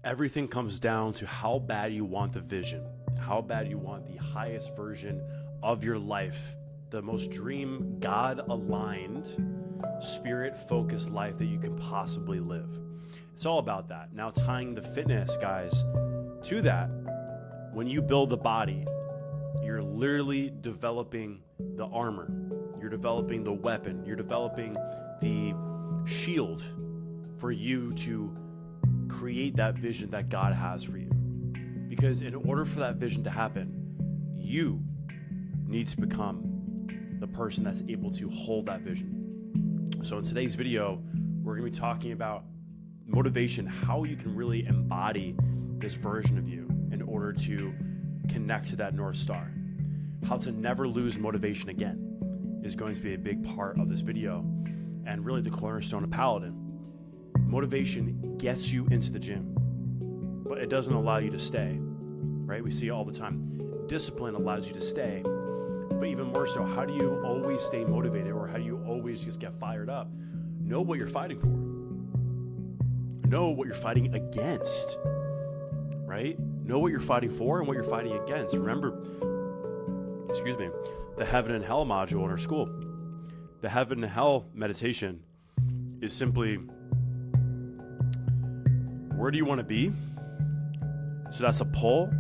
Everything comes down to how bad you want the vision, how bad you want the highest version of your life, the most dream, God-aligned, spirit-focused life that you can possibly live. It's all about that. Now, tying the fitness, guys, to that, when you build the body, you're literally developing the armor. You're developing the weapon. You're developing the shield for you to create that vision that God has for you. Because in order for that vision to happen, you need to become the person that's able to hold that vision. So in today's video, we're going to be talking about motivation, how you can really embody this version of you in order to connect to that North Star. How to never lose motivation again is going to be a big part of this video and really the cornerstone of Paladin. Motivation gets you into the gym, but it doesn't allow you to stay, right? We see it all the time. Discipline allows you to stay, but even more so, how do you always stay motivated, or how do you always just get fired up? Know what you're fighting for. Know what you're fighting against, right? Know what you're fighting for and what you're fighting against. Remember, the heaven and hell module in our school. The heaven and hell meditation is simply, where do you want to be? So that's a pull.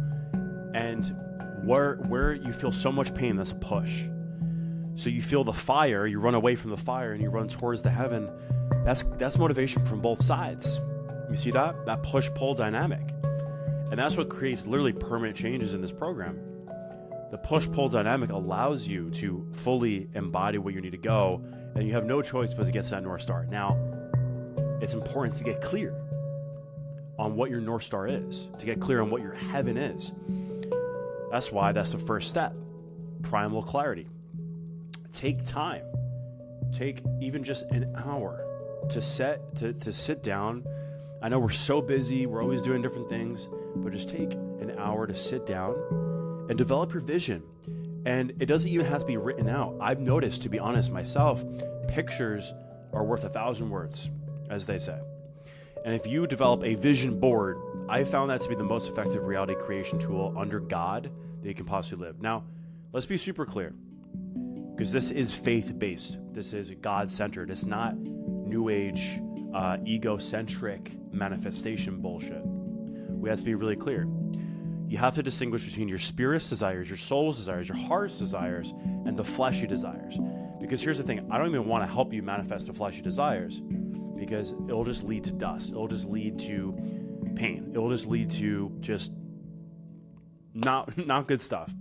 And where you feel so much pain, that's a push. So you feel the fire, you run away from the fire and you run towards the heaven. That's motivation from both sides. You see that? That push-pull dynamic. And that's what creates literally permanent changes in this program. The push-pull dynamic allows you to fully embody where you need to go, and you have no choice but to get to that North Star. Now, it's important to get clear on what your North Star is, to get clear on what your heaven is. That's why that's the first step, primal clarity. Take time. Take even just an hour to sit down. I know we're so busy, we're always doing different things, but just take an hour to sit down and develop your vision. And it doesn't even have to be written out. I've noticed, to be honest myself, pictures are worth 1,000 words, as they say. And if you develop a vision board, I found that to be the most effective reality creation tool under God that you can possibly live. Now, let's be super clear, because this is faith-based. This is God-centered. It's not New Age, egocentric manifestation bullshit. We have to be really clear. You have to distinguish between your spirit's desires, your soul's desires, your heart's desires, and the fleshy desires. Because here's the thing, I don't even want to help you manifest the fleshy desires, because it'll just lead to dust. It'll just lead to pain. It'll just lead to just not good stuff.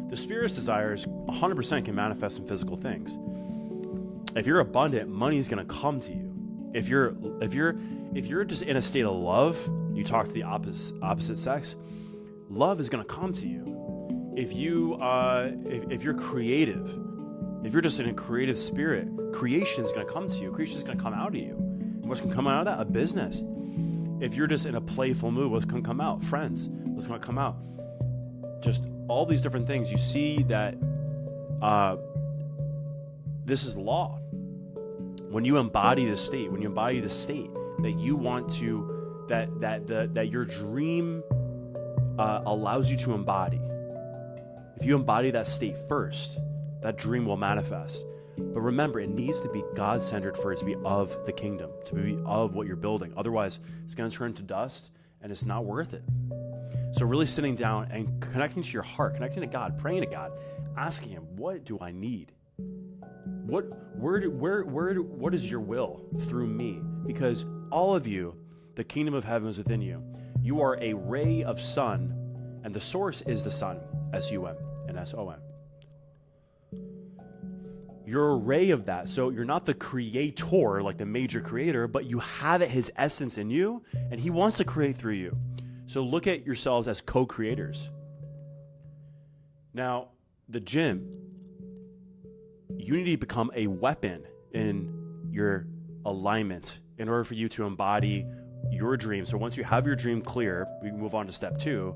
The spirit's desires 100% can manifest in physical things. If you're abundant, money is going to come to you. If you're just in a state of love, you talk to the opposite sex, love is going to come to you. If you're creative, if you're just in a creative spirit, creation is going to come to you. Creation is going to come out of you. And what's going to come out of that? A business. If you're just in a playful mood, what's going to come out? Friends. What's going to come out? Just all these different things. You see that this is law. When you embody the state, that you want to, that your dream allows you to embody. If you embody that state first, that dream will manifest. But remember, it needs to be God-centered for it to be of the kingdom, to be of what you're building. Otherwise, it's going to turn to dust, and it's not worth it. So really sitting down and connecting to your heart, connecting to God, praying to God, asking Him, what do I need? What is your will through me? Because all of you, the kingdom of heaven is within you. You are a ray of sun, and the source is the sun, S-U-M and S-O-N. You're a ray of that. So you're not the creator, like the major creator, but you have His essence in you, and He wants to create through you. So look at yourselves as co-creators. Now, the gym, you need to become a weapon in your alignment in order for you to embody your dream. So once you have your dream clear, we can move on to step 2,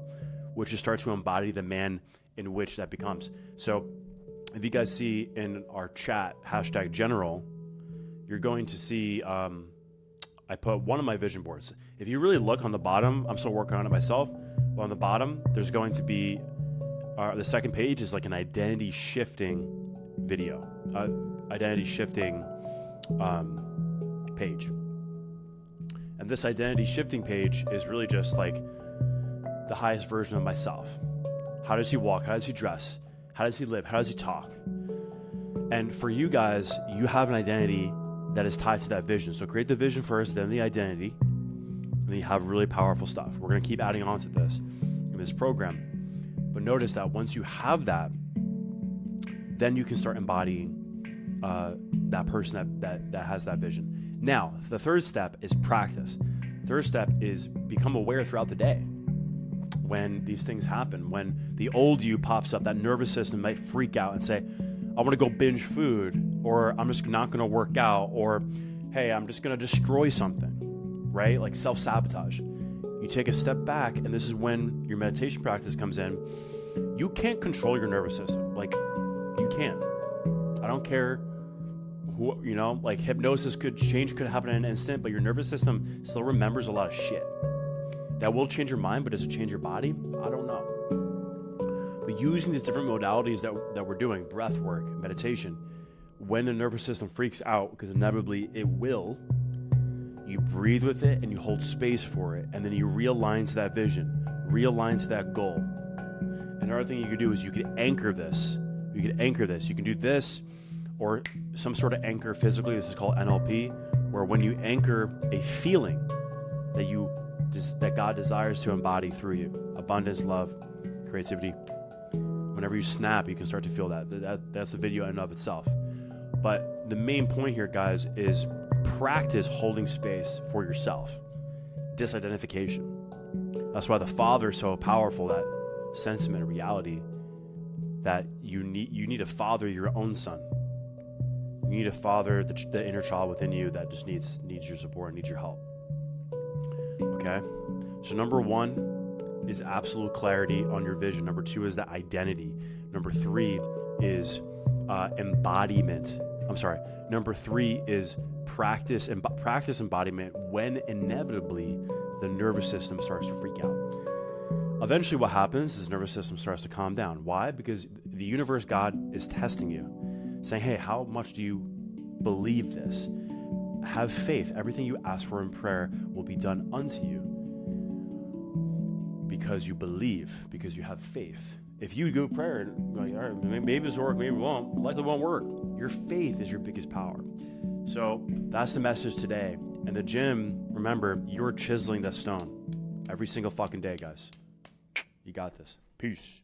which is start to embody the man in which that becomes. So if you guys see in our chat, #general, you're going to see I put one of my vision boards. If you really look on the bottom, I'm still working on it myself. But on the bottom, there's going to be the second page is like an identity shifting video, identity shifting page. And this identity shifting page is really just like the highest version of myself. How does he walk? How does he dress? How does he live? How does he talk? And for you guys, you have an identity that is tied to that vision. So create the vision first, then the identity, and then you have really powerful stuff. We're going to keep adding on to this in this program. But notice that once you have that, then you can start embodying that person that has that vision. Now, the third step is practice. Third step is become aware throughout the day when these things happen. When the old you pops up, that nervous system might freak out and say, I want to go binge food, or I'm just not going to work out, or hey, I'm just going to destroy something, right? Like self-sabotage. You take a step back, and this is when your meditation practice comes in. You can't control your nervous system. Like, you can't. I don't care who, like hypnosis could happen in an instant, but your nervous system still remembers a lot of shit. That will change your mind, but does it change your body? I don't know. But using these different modalities that we're doing, breath work, meditation, when the nervous system freaks out, because inevitably it will, you breathe with it and you hold space for it, and then you realign to that vision, realign to that goal. Another thing you could do is you could anchor this. You can do this, or some sort of anchor physically. This is called NLP, where when you anchor a feeling that God desires to embody through you, abundance, love, creativity. Whenever you snap, you can start to feel that's a video in and of itself. But the main point here, guys, is practice holding space for yourself. Disidentification. That's why the Father is so powerful, that sentiment, reality, that you need to father your own son. You need to father the inner child within you that just needs your support, needs your help. Okay? So number 1 is absolute clarity on your vision. Number 2 is the identity. Number 3 is embodiment. Number 3 is practice embodiment when inevitably the nervous system starts to freak out. Eventually what happens is the nervous system starts to calm down. Why? Because the universe, God, is testing you, saying, hey, how much do you believe this? Have faith. Everything you ask for in prayer will be done unto you. Because you believe, because you have faith. If you do prayer and like, all right, maybe this will work, maybe it won't, likely won't work. Your faith is your biggest power. So that's the message today. In the gym, remember, you're chiseling that stone every single fucking day, guys. You got this. Peace.